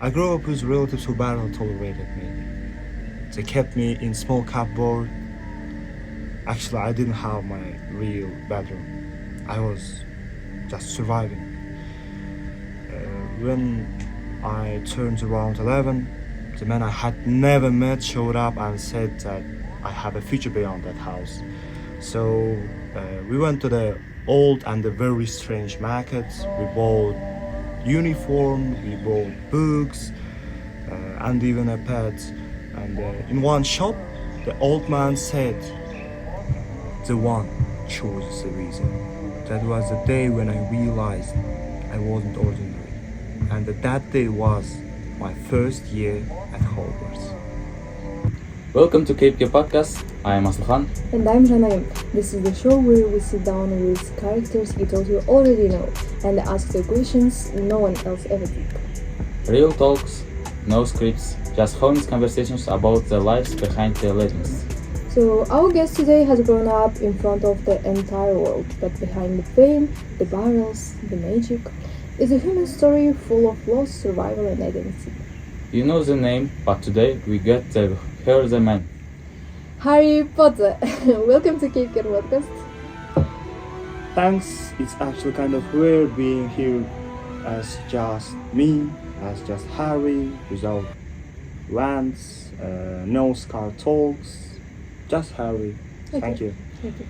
I grew up with relatives who barely tolerated me. They kept me in small cupboard. Actually, I didn't have my real bedroom. I was just surviving. When I turned around 11, the man I had never met showed up and said that I have a future beyond that house. So we went to the old and the very strange markets. We bought uniform, we bought books, and even a pet. And in one shop, the old man said, "The one chose the reason." That was the day when I realized I wasn't ordinary, and that day was my first year at Hogwarts. Welcome to Keipker Podcast. I am Asylkhan. And I'm Zhanaiym. This is the show where we sit down with characters you thought you already know and ask the questions no one else ever did. Real talks, no scripts, just honest conversations about the lives behind the legends. So our guest today has grown up in front of the entire world, but behind the fame, the barrels, the magic, is a human story full of loss, survival and identity. You know the name, but today we get to hear the man. Harry Potter! Welcome to Keipker Podcast. Thanks, it's actually kind of weird being here as just me, as just Harry, without Lance, no Scar talks, just Harry. Okay. Thank you. Thank you.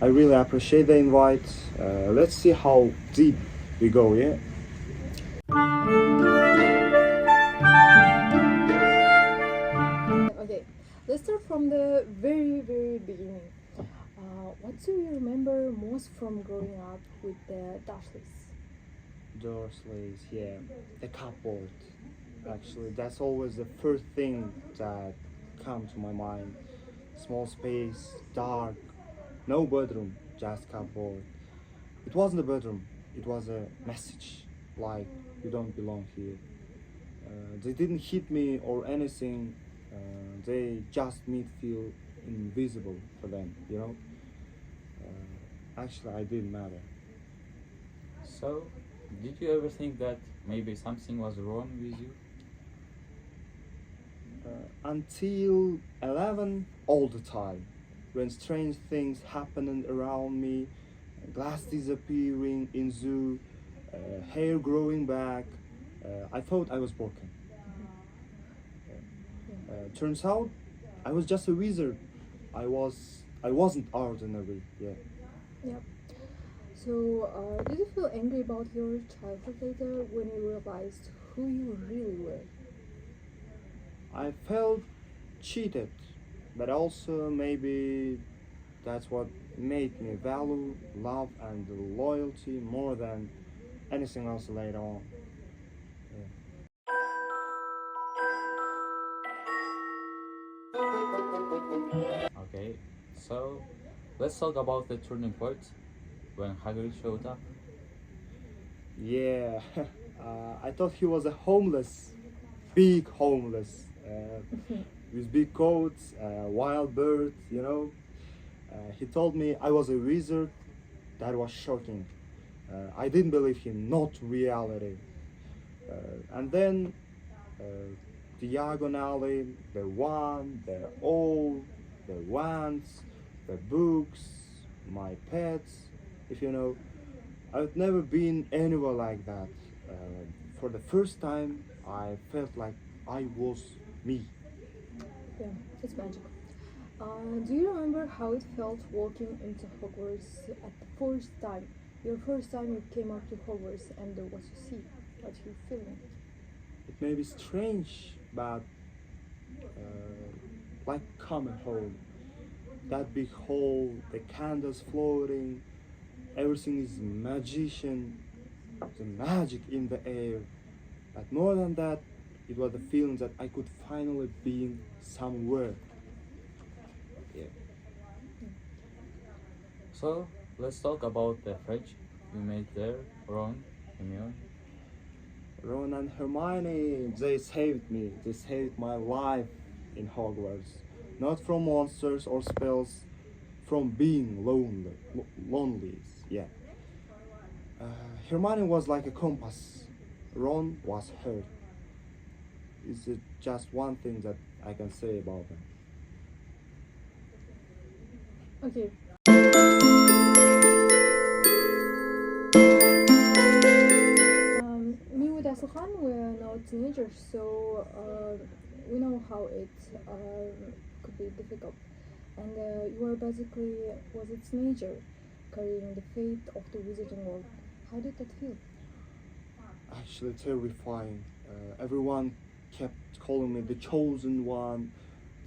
I really appreciate the invite. Let's see how deep we go, yeah? Okay, let's start from the very beginning. What do you remember most from growing up with the Dursleys? Dursleys, yeah. The cupboard. Actually, that's always the first thing that comes to my mind. Small space, dark, no bedroom, just cupboard. It wasn't a bedroom, it was a message, like you don't belong here. They didn't hit me or anything, they just made me feel invisible for them, you know? Actually, I didn't matter. So, did you ever think that maybe something was wrong with you? Until 11, all the time, when strange things happening around me, glass disappearing in zoo, hair growing back, I thought I was broken. Turns out I was just a wizard. I wasn't ordinary. Yeah. Yep. So, did you feel angry about your childhood later when you realized who you really were? I felt cheated, but also maybe that's what made me value love and loyalty more than anything else later on. Okay, so let's talk about the turning point when Hagrid showed up. Yeah, I thought he was a homeless, big homeless, with big coats, wild birds, you know. He told me I was a wizard. That was shocking. I didn't believe him, not reality. And then diagonally, the one, the all, the wands, the books, my pets, if you know. I've never been anywhere like that. For the first time, I felt like I was me. Yeah, it's magic. Do you remember how it felt walking into Hogwarts at the first time? Your first time you came up to Hogwarts and what you see, what you feeling? It may be strange, but like coming home. That big hall, the candles floating, everything is magician, the magic in the air. But more than that, it was the feeling that I could finally be somewhere. Yeah. So, let's talk about the friendship you made there, Ron, Hermione. Ron and Hermione, they saved me. They saved my life in Hogwarts. Not from monsters or spells, from being lonely. Yeah. Hermione was like a compass. Ron was her. is just one thing that I can say about them. Okay. Me with Asylkhan, we're now teenagers, so we know how it could be difficult. And you were basically was a teenager carrying the fate of the wizarding world. How did that feel? Actually, terrifying. Everyone kept calling me the chosen one,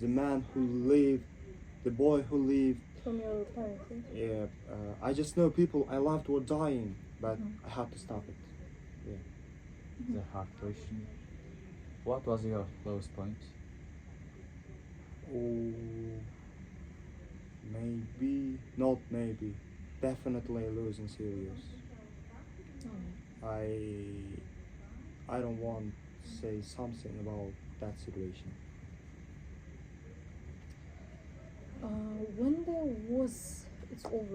the man who lived, the boy who lived. From your parents? Yeah? Yeah, I just know people I loved were dying, but I had to stop it. Yeah. The hard question. What was your lowest point? Oh, maybe, not maybe, definitely losing serious. I don't want to say something about that situation. When it's all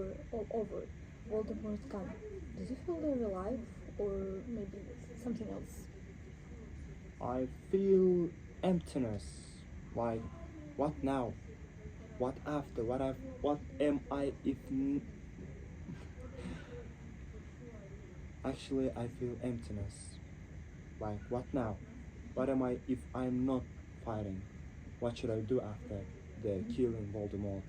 over, Voldemort gone. Did you feel they're alive, or maybe something else? I feel emptiness. Like, what now? What after? What am I if? Actually, I feel emptiness. Like, what now? What am I if I'm not fighting? What should I do after the killing Voldemort?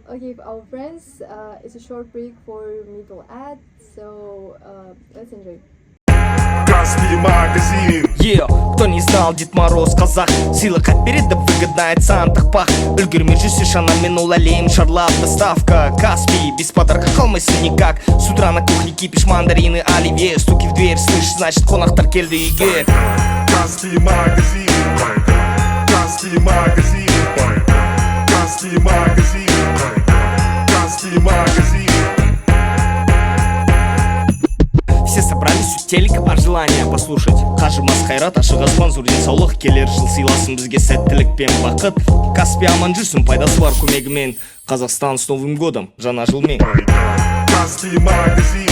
Okay, our friends, it's a short break for middle ad, so let's enjoy. Красный магазин. Кто не знал, Дед Мороз казах. Сыйлық әпереді выгодно айтсаң тақпақ. Үлгермей жүрсе шанамен ол әлем шарлап. Доставка Каспий, без подарка қалмайсың никак. С утра на кухне кипиш мандарины, оливье. Стуки в дверь, слышь, значит қонақтар келді үйге. Красный магазин. Красный магазин. Красный магазин. Красный магазин. Все собрались у телека бар желание послушать. Қажымас қайрат, ашық аспан, зор денсаулық. Келер жыл сыйласын бізге сәттілік пен бақыт. Каспий аман жүрсін, пайдасы бар көмегімен. Қазақстан с Новым годом, жаңа жылмен. Красный магазин.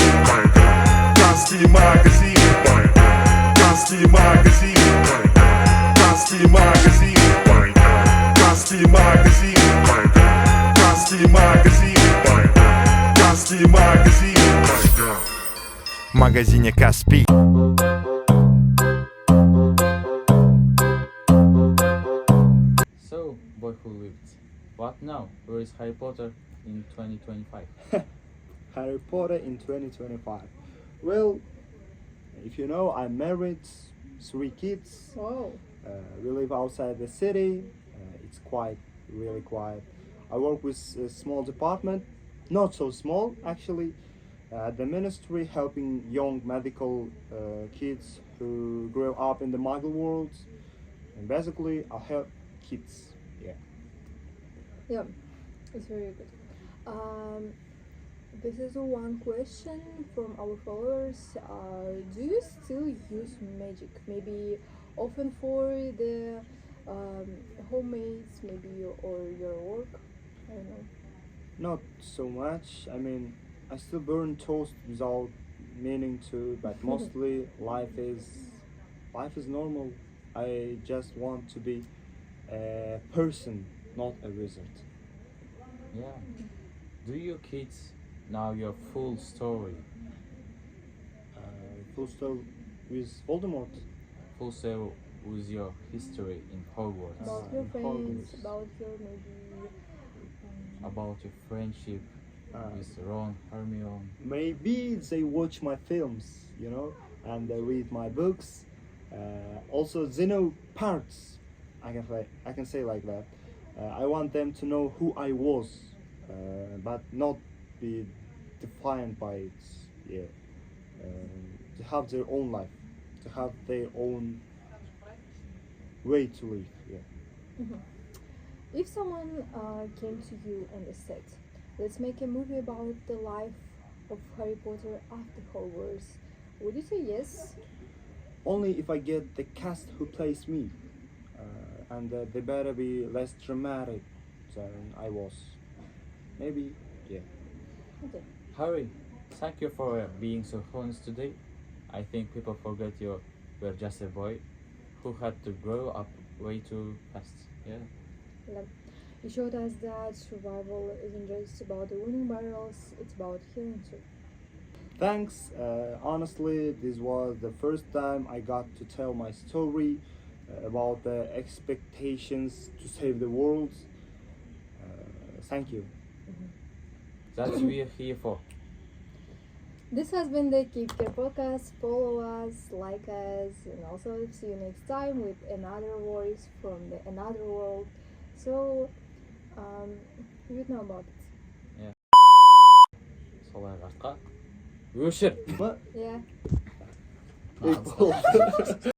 Красный магазин. Красный магазин. Красный магазин. Красный магазин. Красный магазин. Красный магазин. В магазине Каспий. So, boy who lived. What now? Where is Harry Potter in 2025? Harry Potter in 2025. Well, if you know, I'm married, 3 kids. Wow. We live outside the city. It's really quiet. I work with a small department, not so small actually, at the ministry, helping young medical kids who grow up in the Muggle world. And basically, I help kids. Yeah. Yeah, it's very good. This is one question from our followers. Do you still use magic? Maybe often for the homemades, maybe, or your work? I don't know. Not so much. I mean, I still burn toast without meaning to, but mostly life is normal. I just want to be a person, not a wizard. Yeah. Do your kids know your full story? Full stop with Voldemort. Full story with your history in Hogwarts? About your in friends, Hogwarts. about your maybe. About your friendship with Ron, Hermione? Maybe they watch my films, and they read my books. Also, they know parts. I can say like that. I want them to know who I was, but not be defined by it. Yeah, to have their own life, to have their own way to live. Yeah. If someone came to you and said, "Let's make a movie about the life of Harry Potter after Hogwarts," would you say yes? Only if I get the cast who plays me, and they better be less dramatic than I was. Maybe, yeah. Okay. Harry, thank you for being so honest today. I think people forget you were just a boy who had to grow up way too fast. Yeah. Like, you showed us that survival isn't just about the winning battles, it's about healing too. Thanks. Honestly, this was the first time I got to tell my story about the expectations to save the world. Thank you. That's we're here for. This has been the Keipker Podcast. Follow us, like us, and also see you next time with another voice from another world. So, you know about it. Солай артқа. Өшір. What? Yeah. Big